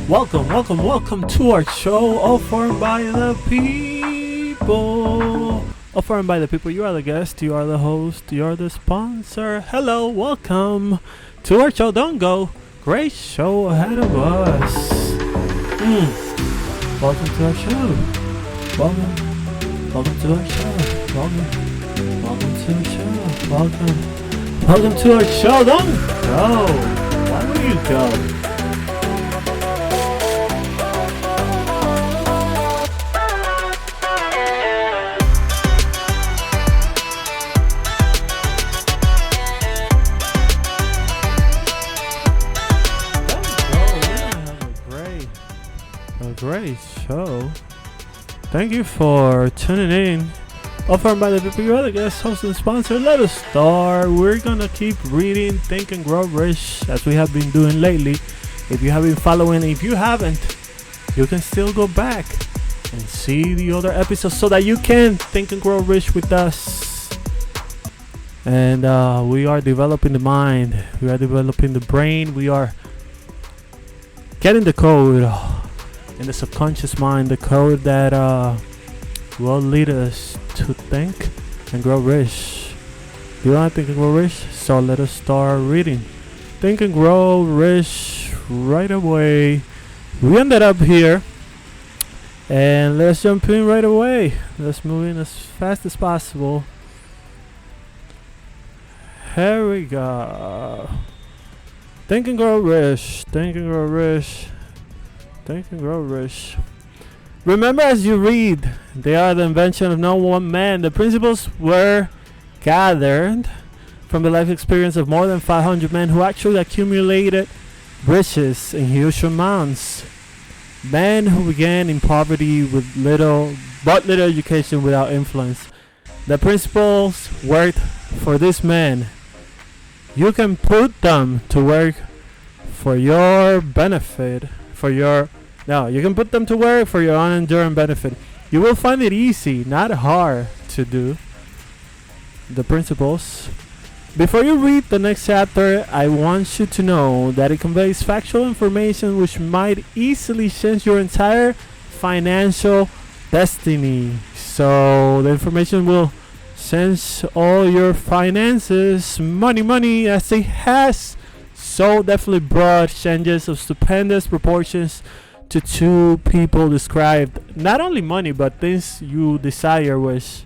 Welcome to our show, all formed by the people. All formed by the people. You are the guest, you are the host, you are the sponsor. Hello, welcome to our show. Don't go. Great show ahead of us. Welcome to our show. Welcome to our show. Welcome to our show. Welcome to our show. Don't go. Why would you go? Great show. Thank you for tuning in. Offered by the people, you are the guest, host, and sponsor. Let us start. We're gonna keep reading Think and Grow Rich as we have been doing lately. If you have been following, if you haven't, you can still go back and see the other episodes so that you can think and grow rich with us. And we are developing the mind, we are developing the brain, we are getting the code in the subconscious mind, the code that will lead us to think and grow rich. Do you want to think and grow rich? So let us start reading Think and Grow Rich right away. We ended up here, and let's jump in right away. Let's move in as fast as possible. Here we go. Think and grow rich. Think and grow rich. Think and grow rich. Remember, as you read, they are the invention of no one man. The principles were gathered from the life experience of more than 500 men who actually accumulated riches in huge amounts. Men who began in poverty with little education without influence. The principles worked for this man. You can put them to work for your benefit. You can put them to work for your own enduring benefit. You will find it easy, not hard, to do the principles. Before you read the next chapter, I want you to know that it conveys factual information which might easily change your entire financial destiny. So the information will change all your finances, money, as it has so definitely brought changes of stupendous proportions to two people described. Not only money, but things you desire, which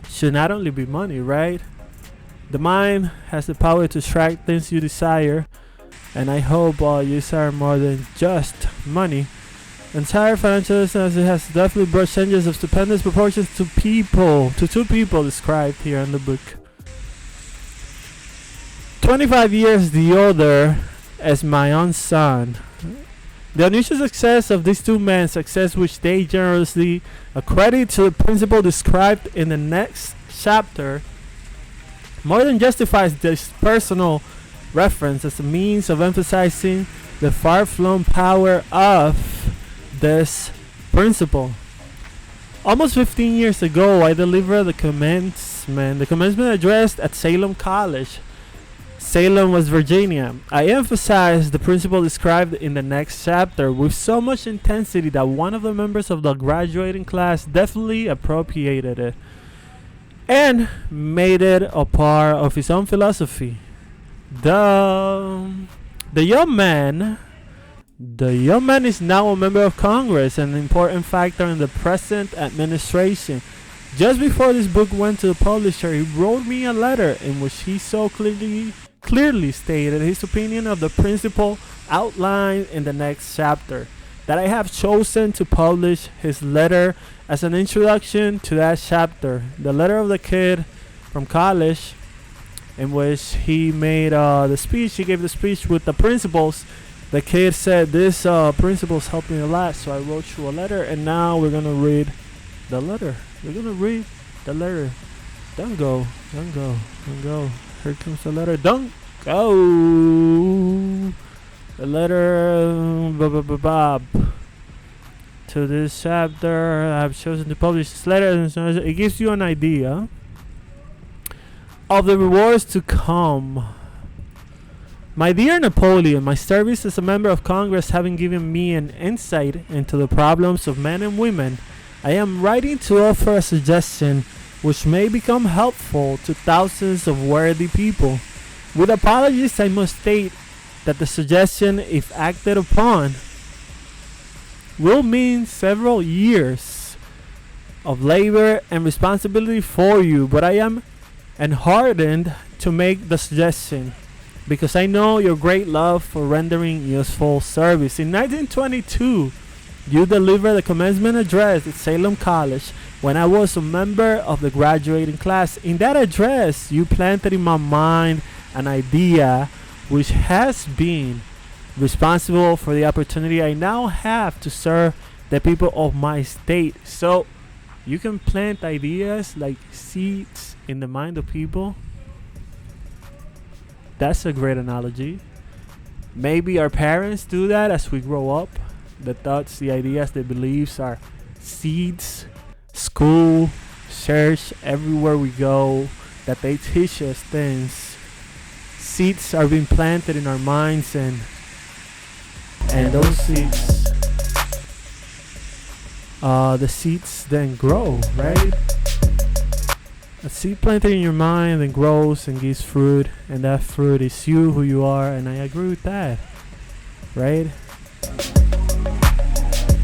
should not only be money, right? The mind has the power to attract things you desire, and I hope you desire more than just money. Entire financial business has definitely brought changes of stupendous proportions to two people described here in the book. 25 years the older as my own son. The unusual success of these two men, success which they generously accredit to the principle described in the next chapter, more than justifies this personal reference as a means of emphasizing the far-flung power of this principle. Almost 15 years ago, I delivered the commencement address at Salem College. Salem, West Virginia. I emphasized the principle described in the next chapter with so much intensity that one of the members of the graduating class definitely appropriated it and made it a part of his own philosophy. The young man is now a member of Congress, an important factor in the present administration. Just before this book went to the publisher, he wrote me a letter in which he so clearly stated his opinion of the principle outlined in the next chapter, that I have chosen to publish his letter as an introduction to that chapter. The letter of the kid from college, in which he made the speech. He gave the speech with the principles. The kid said, "This principles helped me a lot, so I wrote you a letter." And now we're gonna read the letter. Don't go. Here comes the letter. Don't go. The letter Bob. To this chapter, I've chosen to publish this letter. It gives you an idea of the rewards to come. My dear Napoleon, my service as a member of Congress having given me an insight into the problems of men and women, I am writing to offer a suggestion which may become helpful to thousands of worthy people. With apologies, I must state that the suggestion, if acted upon, will mean several years of labor and responsibility for you, but I am enheartened to make the suggestion because I know your great love for rendering useful service. In 1922, you delivered the commencement address at Salem College when I was a member of the graduating class. In that address, you planted in my mind an idea which has been responsible for the opportunity I now have to serve the people of my state. So you can plant ideas like seeds in the mind of people. That's a great analogy. Maybe our parents do that as we grow up. The thoughts, the ideas, the beliefs are seeds. School, church, everywhere we go, that they teach us things. Seeds are being planted in our minds, and those seeds, the seeds then grow, right? A seed planted in your mind then grows and gives fruit, and that fruit is you, who you are, and I agree with that, right?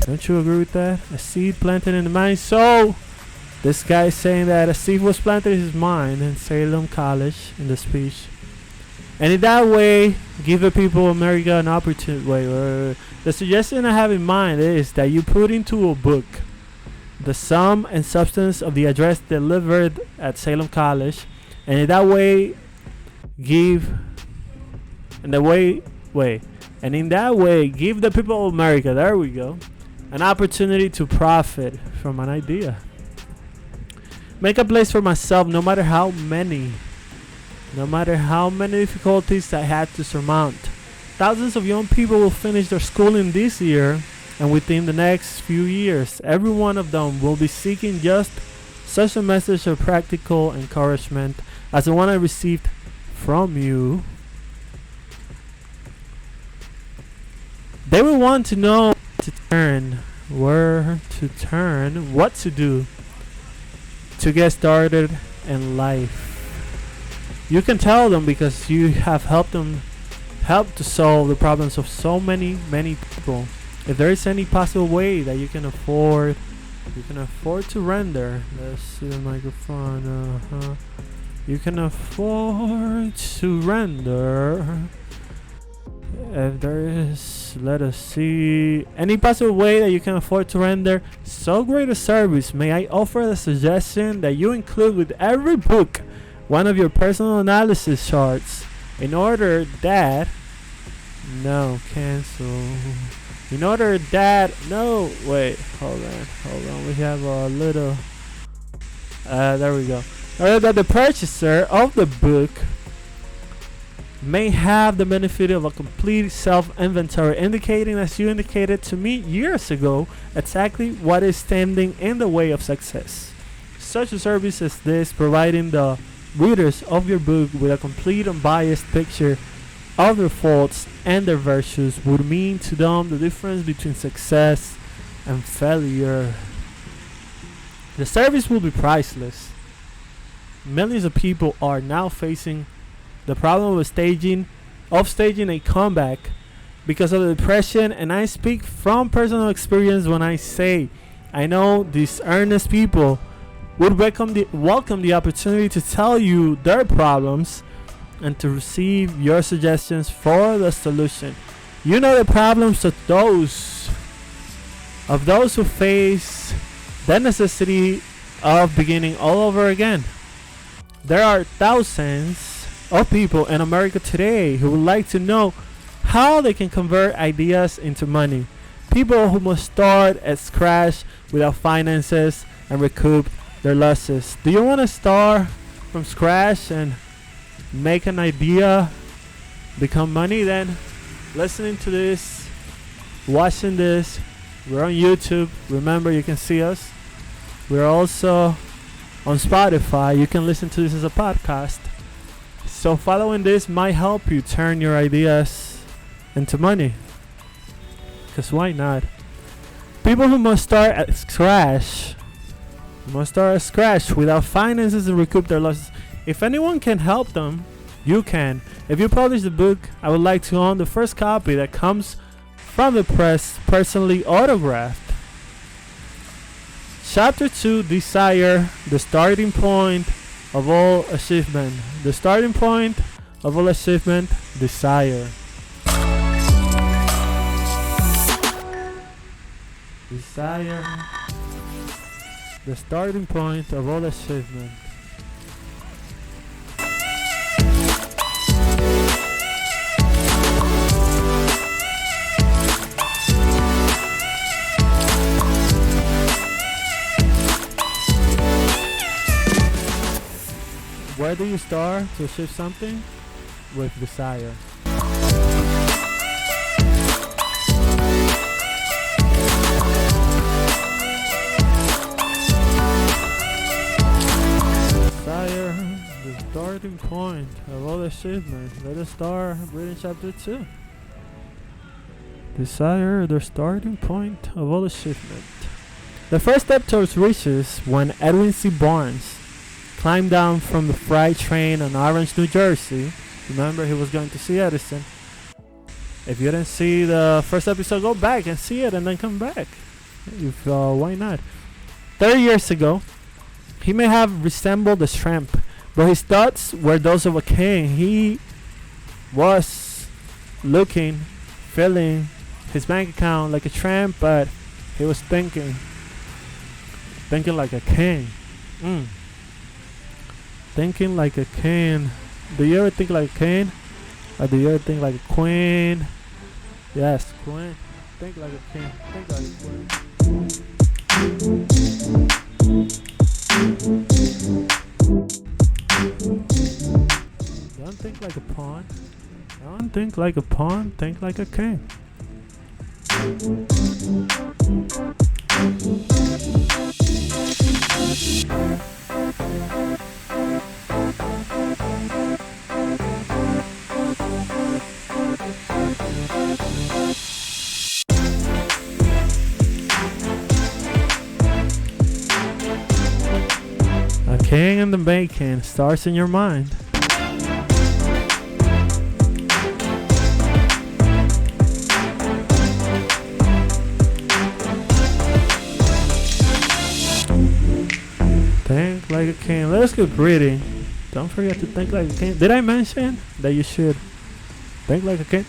Don't you agree with that? A seed planted in the mind. So this guy is saying that a seed was planted in his mind in Salem College in the speech, and in that way give the people of America an opportunity. The suggestion I have in mind is that you put into a book the sum and substance of the address delivered at Salem College, and in that way give the people of America, there we go, an opportunity to profit from an idea. Make a place for myself, no matter how many difficulties I had to surmount. Thousands of young people will finish their schooling this year, and within the next few years, every one of them will be seeking just such a message of practical encouragement as the one I received from you. They will want to know where to turn, what to do to get started in life. You can tell them because you have helped to solve the problems of so many people. If there is any possible way that you can afford to render. Let's see the microphone. You can afford to render. If there is, let us see, any possible way that you can afford to render so great a service, may I offer the suggestion that you include with every book one of your personal analysis charts in order that hold on, we have a little there we go. That the purchaser of the book may have the benefit of a complete self-inventory, indicating, as you indicated to me years ago, exactly what is standing in the way of success. Such a service as this, providing the readers of your book with a complete unbiased picture of their faults and their virtues, would mean to them the difference between success and failure. The service will be priceless. Millions of people are now facing the problem of staging a comeback because of the depression, and I speak from personal experience when I say I know these earnest people would welcome the opportunity to tell you their problems and to receive your suggestions for the solution. You know the problems of those who face the necessity of beginning all over again. There are thousands of people in America today who would like to know how they can convert ideas into money. People who must start at scratch without finances and recoup their losses. Do you want to start from scratch and make an idea become money? Then listening to this, watching this, we're on YouTube. Remember, you can see us. We're also on Spotify. You can listen to this as a podcast. So following this might help you turn your ideas into money. Because why not? People who must start at scratch without finances and recoup their losses. If anyone can help them, you can. If you publish the book, I would like to own the first copy that comes from the press, personally autographed. Chapter 2, Desire, the starting point of all achievement. The starting point of all achievement, desire. Desire, the starting point of all achievement. Where do you start to achieve something? With desire. Desire, the starting point of all achievement. Let us start reading chapter 2. Desire, the starting point of all achievement. The first step towards riches when Edwin C. Barnes climbed down from the freight train on Orange, New Jersey. Remember, he was going to see Edison. If you didn't see the first episode, go back and see it and then come back. Why not? 30 years ago, he may have resembled a tramp, but his thoughts were those of a king. He was looking, filling his bank account like a tramp, but he was thinking like a king. Thinking like a king. Do you ever think like a king? Or do you ever think like a queen? Yes, queen. Think like a king. Think like a queen. Don't think like a pawn. Don't think like a pawn. Think like a king. A king in the making starts in your mind. Think like a king. Let's keep reading. Don't forget to think like a king. Did I mention that you should think like a king?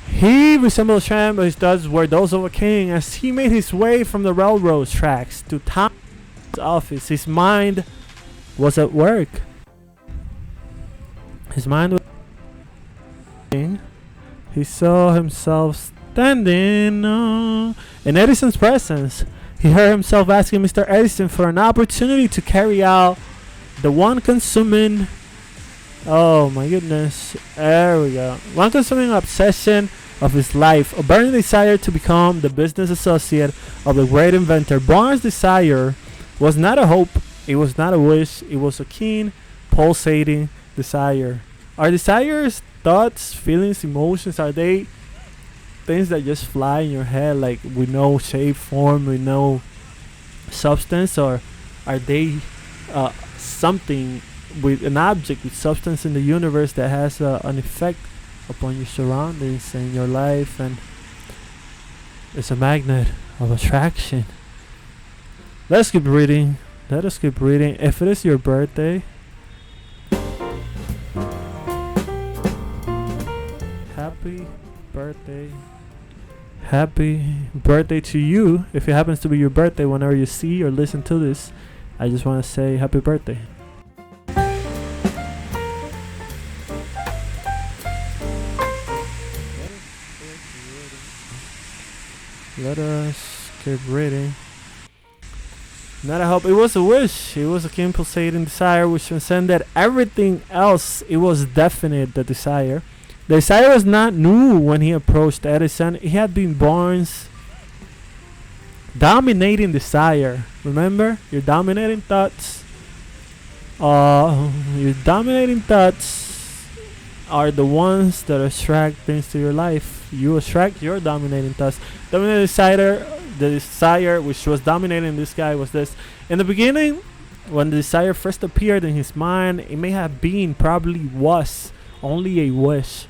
He resembled a tramp, but his thoughts were those of a king. As he made his way from the railroad tracks to Tom's office, his mind was at work. His mind was working. He saw himself standing in Edison's presence. He heard himself asking Mr. Edison for an opportunity to carry out the one consuming, oh my goodness, there we go, one consuming obsession of his life, a burning desire to become the business associate of the great inventor. Barnes' desire was not a hope, it was not a wish, it was a keen, pulsating desire. Our desires, thoughts, feelings, emotions, are they things that just fly in your head like with no shape, form, with no substance, or are they something with an object with substance in the universe that has an effect upon your surroundings and your life, and it's a magnet of attraction? Let's keep reading. Let us keep reading. If it is your birthday, happy birthday. Happy birthday to you. If it happens to be your birthday, whenever you see or listen to this, I just want to say happy birthday. Let us keep reading. Not a hope, it was a wish. It was a keen pulsating desire which transcended everything else. It was definite, the desire. The desire was not new when he approached Edison. It had been Barnes' dominating desire. Remember? Your dominating thoughts Your dominating thoughts are the ones that attract things to your life. You attract your dominating thoughts. Dominating the desire which was dominating this guy was this. In the beginning, when the desire first appeared in his mind, it may have been, probably was, only a wish.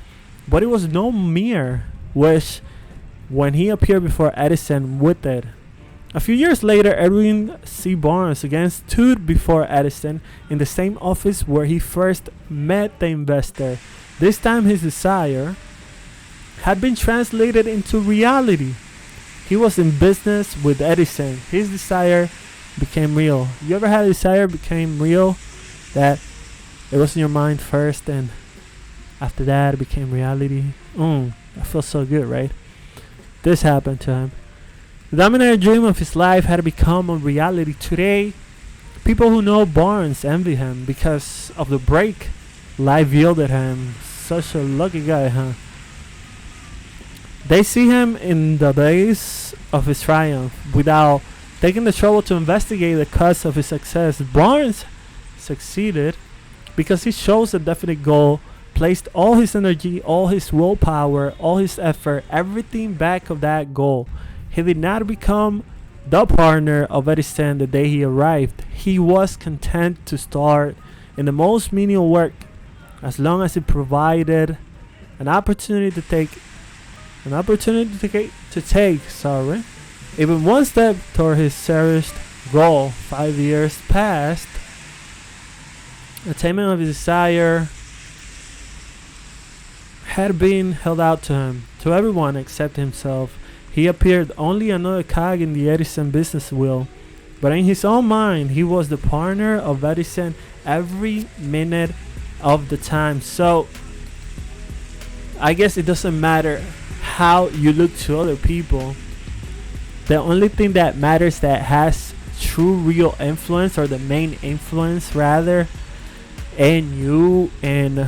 But it was no mere wish when he appeared before Edison with it. A few years later, Edwin C. Barnes again stood before Edison in the same office where he first met the investor. This time his desire had been translated into reality. He was in business with Edison. His desire became real. You ever had a desire became real? That it was in your mind first and after that it became reality? That feels so good, right? This happened to him. The dominating dream of his life had become a reality. Today, people who know Barnes envy him because of the break life yielded him. Such a lucky guy, huh? They see him in the days of his triumph without taking the trouble to investigate the cause of his success. Barnes succeeded because he chose a definite goal, placed all his energy, all his willpower, all his effort, everything back of that goal. He did not become the partner of Edison the day he arrived. He was content to start in the most menial work as long as it provided an opportunity to take even one step toward his cherished goal. 5 years passed. Attainment of his desire had been held out to him, to everyone except himself. He appeared only another cog in the Edison business wheel, but in his own mind, he was the partner of Edison every minute of the time. So, I guess it doesn't matter how you look to other people. The only thing that matters, that has true real influence, or the main influence rather, in you and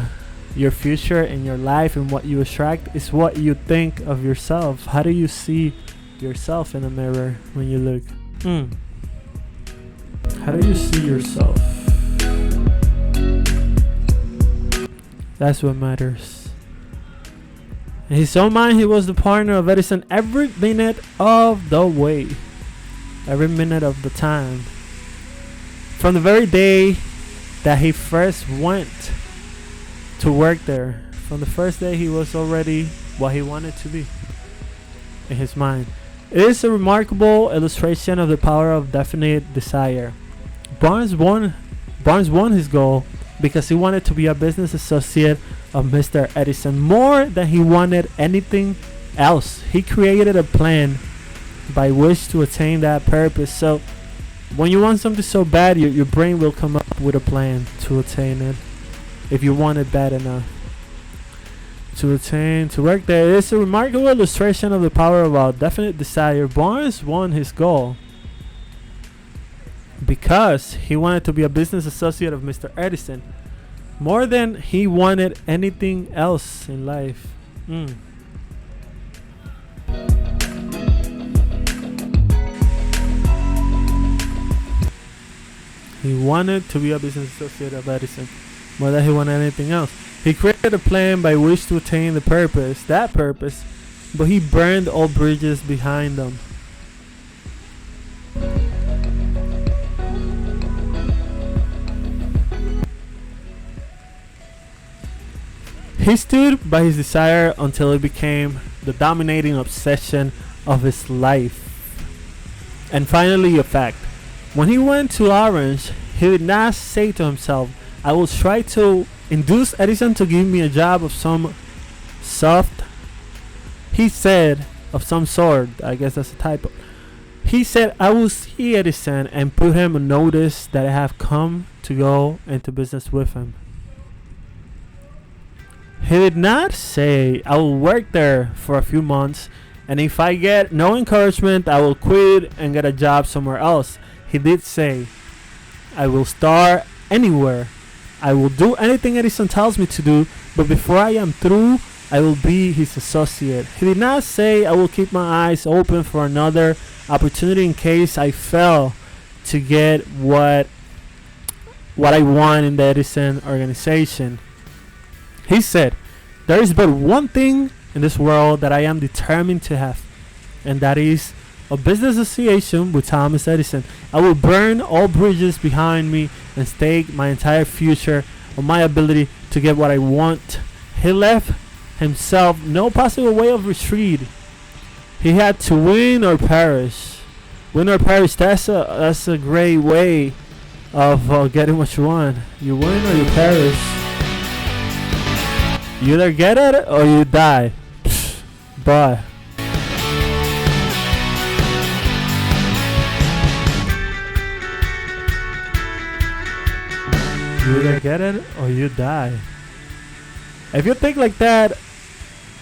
your future and your life and what you attract, is what you think of yourself. How do you see yourself in the mirror when you look? How do you see yourself? That's what matters. In his own mind, he was the partner of Edison every minute of the way, every minute of the time. From the very day that he first went to work there, from the first day, he was already what he wanted to be in his mind. It is a remarkable illustration of the power of definite desire. Barnes won his goal because he wanted to be a business associate of Mr. Edison more than he wanted anything else. He created a plan by which to attain that purpose. So when you want something so bad, your brain will come up with a plan to attain it. If you want it bad enough to work there. It is a remarkable illustration of the power of our definite desire. Barnes won his goal because he wanted to be a business associate of Mr. Edison more than he wanted anything else in life. He wanted to be a business associate of Edison more than he wanted anything else. He created a plan by which to attain that purpose, but he burned all bridges behind them. He stood by his desire until it became the dominating obsession of his life. And finally, a fact. When he went to Orange, he did not say to himself, I will try to induce Edison to give me a job of some sort. He said, of some sort, I guess that's a typo. He said, I will see Edison and put him on notice that I have come to go into business with him. He did not say, I will work there for a few months, and if I get no encouragement, I will quit and get a job somewhere else. He did say, I will start anywhere. I will do anything Edison tells me to do, but before I am through, I will be his associate. He did not say, I will keep my eyes open for another opportunity in case I fail to get what what I want in the Edison organization. He said, "There is but one thing in this world that I am determined to have, and that is a business association with Thomas Edison. I will burn all bridges behind me and stake my entire future on my ability to get what I want." He left himself no possible way of retreat. He had to win or perish. Win or perish, that's a great way of getting what you want. You win or you perish. You either get it or you die. But you either get it or you die. If you think like that,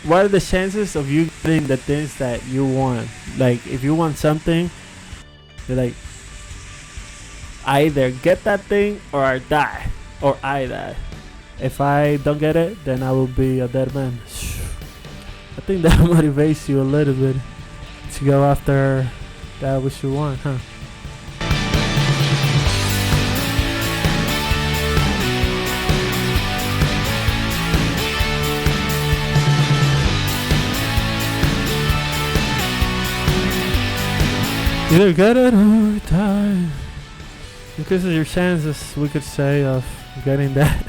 what are the chances of you getting the things that you want? Like, if you want something, you're like, I either get that thing or I die. Or I die. If I don't get it, then I will be a dead man. I think that motivates you a little bit to go after that which you want, huh? Either get it or die. Increases your chances, we could say, of getting that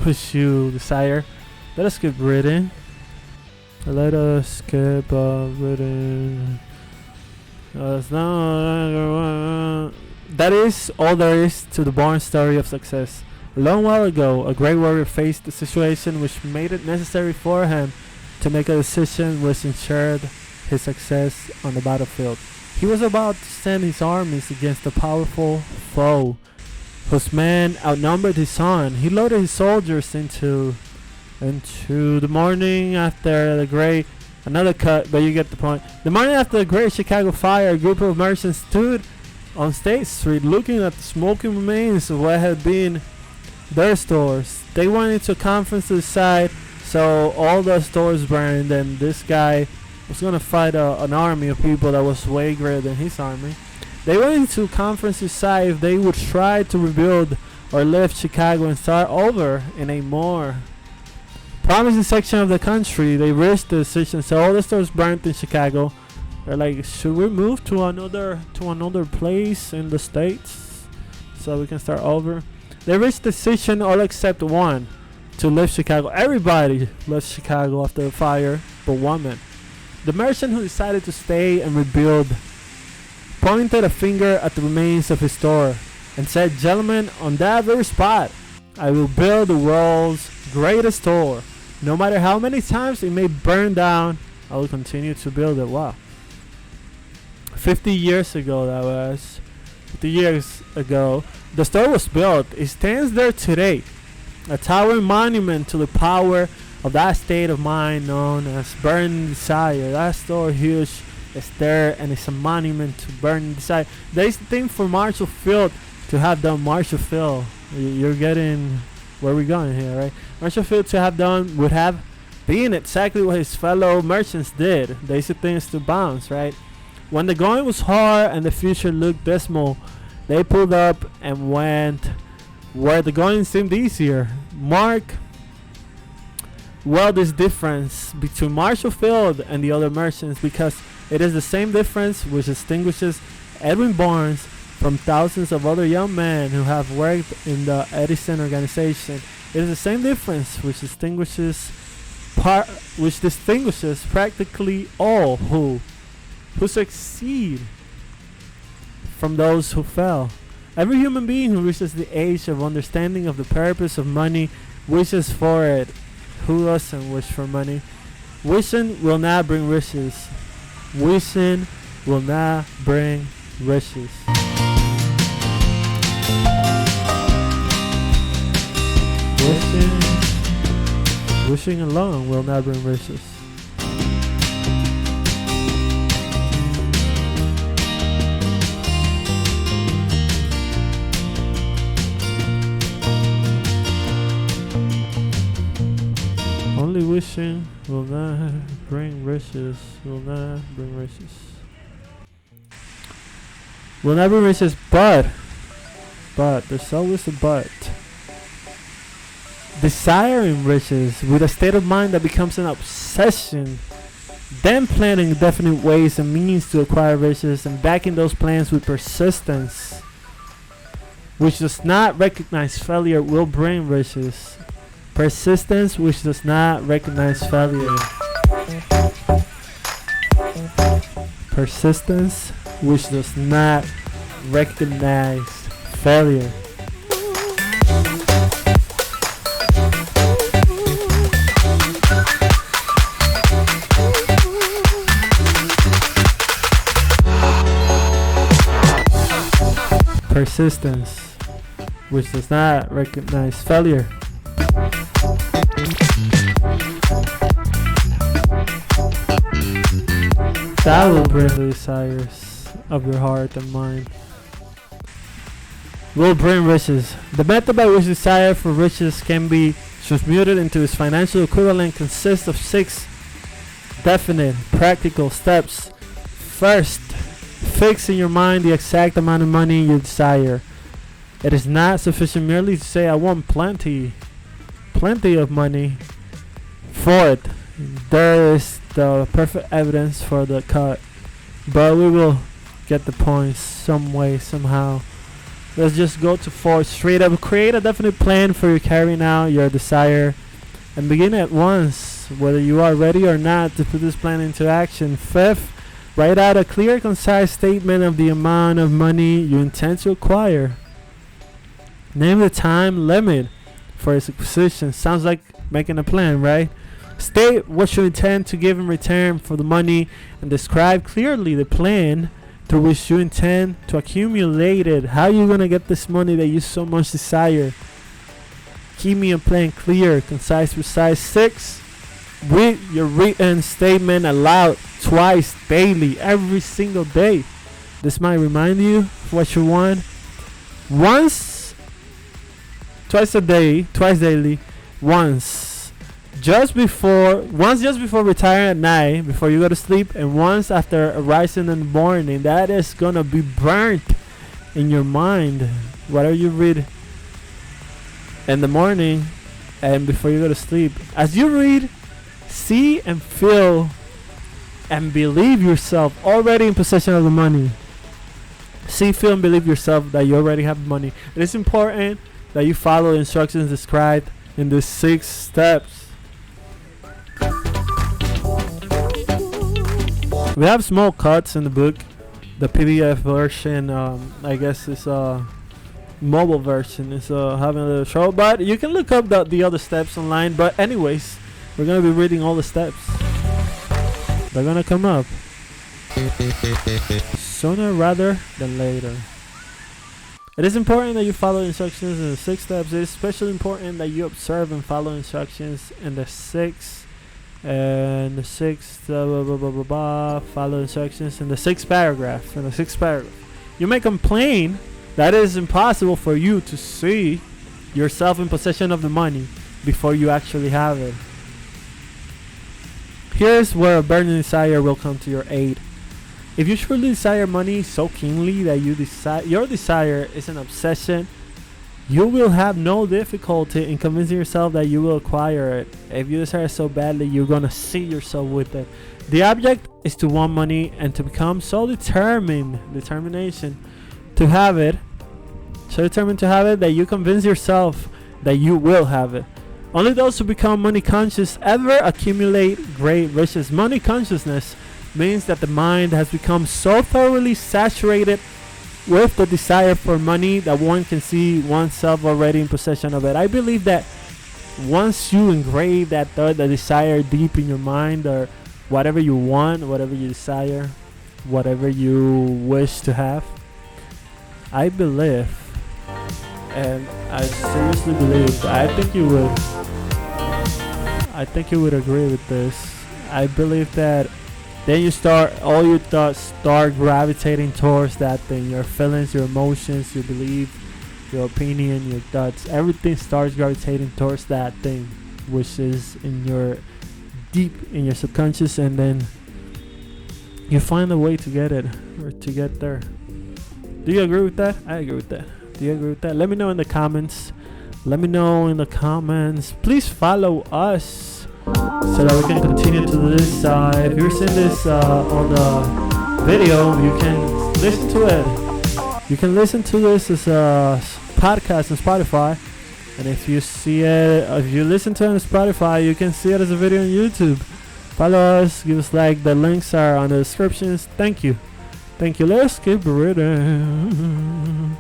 which you desire. Let us keep reading. Let us keep reading. That is all there is to the born story of success. A long while ago, a great warrior faced a situation which made it necessary for him to make a decision which ensured his success on the battlefield. He was about to send his armies against a powerful foe whose men outnumbered his own. He loaded his soldiers into the morning after the great... Another cut, but you get the point. The morning after the great Chicago fire, a group of merchants stood on State Street looking at the smoking remains of what had been their stores. They went into a conference to decide, so all the stores burned, and this guy was going to fight an army of people that was way greater than his army. They went into a conference to decide if they would try to rebuild or lift Chicago and start over in a more promising section of the country. They reached the decision, so all the stores burnt in Chicago. They're like, should we move to another place in the States so we can start over? They reached the decision, all except one, to lift Chicago. Everybody left Chicago after the fire, but one man. The merchant who decided to stay and rebuild pointed a finger at the remains of his store and said, "Gentlemen, on that very spot, I will build the world's greatest store. No matter how many times it may burn down, I will continue to build it." Wow. 50 years ago, that was. 50 years ago, the store was built. It stands there today. A towering monument to the power of that state of mind known as burning desire. That store huge is there, and it's a monument to burning desire. There is the thing for Marshall Field to have done. Marshall Field, you're getting where we're going here, right? Marshall Field to have done would have been exactly what his fellow merchants did. They said things to bounce, right? When the going was hard and the future looked dismal, they pulled up and went where the going seemed easier. Mark well this difference between Marshall Field and the other merchants, because it is the same difference which distinguishes Edwin Barnes from thousands of other young men who have worked in the Edison organization. It is the same difference which distinguishes practically all who succeed from those who fail. Every human being who reaches the age of understanding of the purpose of money wishes for it. Who doesn't wish for money? Wishing will not bring riches. Wishing will not bring riches. Wishing alone will not bring riches. Only wishing will not bring riches. Will not bring riches. Will not bring riches, but there's always a but. desiring riches with a state of mind that becomes an obsession, then planning definite ways and means to acquire riches and backing those plans with persistence, which does not recognize failure, will bring riches. Persistence, which does not recognize failure. Persistence, which does not recognize failure. Persistence, which does not recognize failure. That will bring the desires of your heart and mind. Will bring riches. The method by which desire for riches can be transmuted into its financial equivalent consists of 6 definite, practical steps. First, fix in your mind the exact amount of money you desire. It is not sufficient merely to say, I want plenty of money. For it, there is the perfect evidence for the cut, but we will get the points some way, somehow. Let's just go to 4 straight up. Create a definite plan for your carrying out your desire and begin at once, whether you are ready or not, to put this plan into action. 5th, write out a clear, concise statement of the amount of money you intend to acquire. Name the time limit for its acquisition. Sounds like making a plan, right? State what you intend to give in return for the money and describe clearly the plan through which you intend to accumulate it. How are you going to get this money that you so much desire? Keep me a plan clear, concise, precise. 6, read your written statement aloud twice daily, every single day. This might remind you of what you want. Twice daily, once just before retiring at night, before you go to sleep, and once after arising in the morning. That is gonna be burnt in your mind. Whatever you read in the morning and before you go to sleep, as you read, see and feel and believe yourself already in possession of the money. See, feel, and believe yourself that you already have money. It is important that you follow the instructions described in the 6 steps. We have small cuts in the book. The PDF version, I guess, is a mobile version. It's having a little trouble, but you can look up the other steps online. But anyways, we're gonna be reading all the steps. They're gonna come up sooner rather than later. It is important that you follow instructions in the 6 steps. It is especially important that you observe and follow instructions in the 6th and the 6th follow instructions in the 6th paragraph. You may complain that it is impossible for you to see yourself in possession of the money before you actually have it. Here's where a burning desire will come to your aid. If you truly desire money so keenly that your desire is an obsession, you will have no difficulty in convincing yourself that you will acquire it. If you desire so badly, you're gonna see yourself with it. The object is to want money and to become so determined to have it that you convince yourself that you will have it. Only those who become money conscious ever accumulate great riches. Money consciousness means that the mind has become so thoroughly saturated with the desire for money that one can see oneself already in possession of it. I believe that once you engrave that thought, the desire deep in your mind, or whatever you want, whatever you desire, whatever you wish to have, I believe, and I seriously believe, I think you would agree with this. I believe that then all your thoughts start gravitating towards that thing. Your feelings, your emotions, your belief, your opinion, your thoughts, everything starts gravitating towards that thing, which is deep in your subconscious, and then you find a way to get it, or to get there. Do you agree with that? I agree with that. Do you agree with that? Let me know in the comments. Let me know in the comments. Please follow us so that we can continue to this. If you're seeing this on the video, you can listen to it. You can listen to this as a podcast on Spotify. And if you see it, if you listen to it on Spotify, you can see it as a video on YouTube. Follow us, give us like. The links are on the descriptions. Thank you. Thank you. Let's keep reading.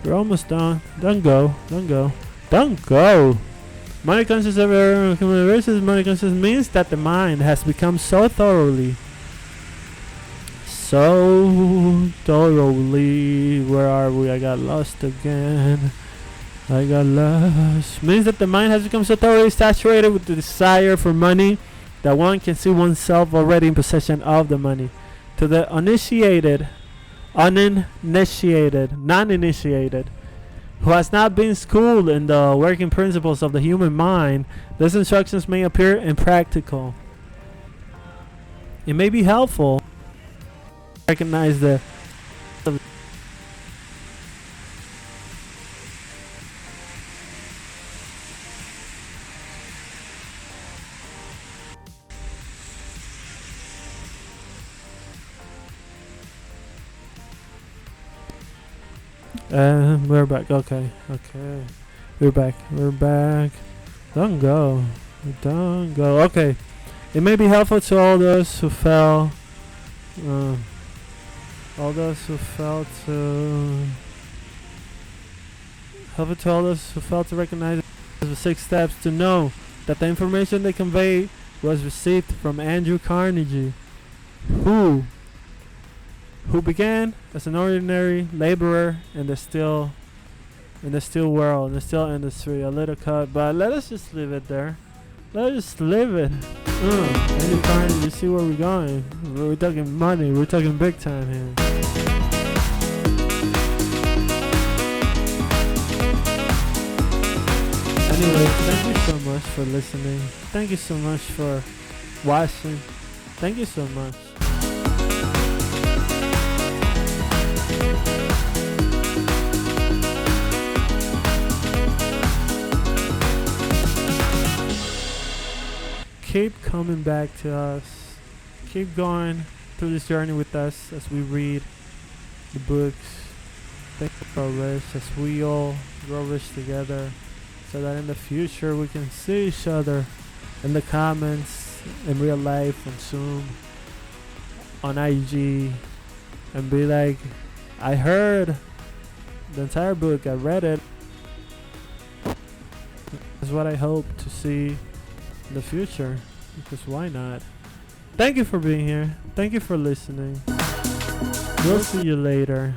We're almost done. Don't go. Don't go. Don't go. Money conscious of versus money conscious means that the mind has become so thoroughly. Where are we? I got lost again. I got lost. Means that the mind has become so thoroughly saturated with the desire for money that one can see oneself already in possession of the money. To the uninitiated, non-initiated, who has not been schooled in the working principles of the human mind, these instructions may appear impractical. It may be helpful to recognize the we're back. Okay. We're back. Don't go. Okay. It may be helpful to all those who fell. Helpful to all those who failed to recognize the 6 steps to know that the information they conveyed was received from Andrew Carnegie, who began as an ordinary laborer in the steel world, in the steel industry. A little cut, but let us just leave it there. Let us just leave it. Andrew Carnegie, you see where we're going. We're talking money. We're talking big time here. Anyway, thank you so much for listening. Thank you so much for watching. Thank you so much. Keep coming back to us. Keep going through this journey with us as we read the books. Thank you for rich, as we all grow rich together, so that in the future we can see each other in the comments, in real life, on Zoom, on IG, and be like, I heard the entire book, I read it. That's what I hope to see in the future, because why not? Thank you for being here. Thank you for listening. We'll see you later.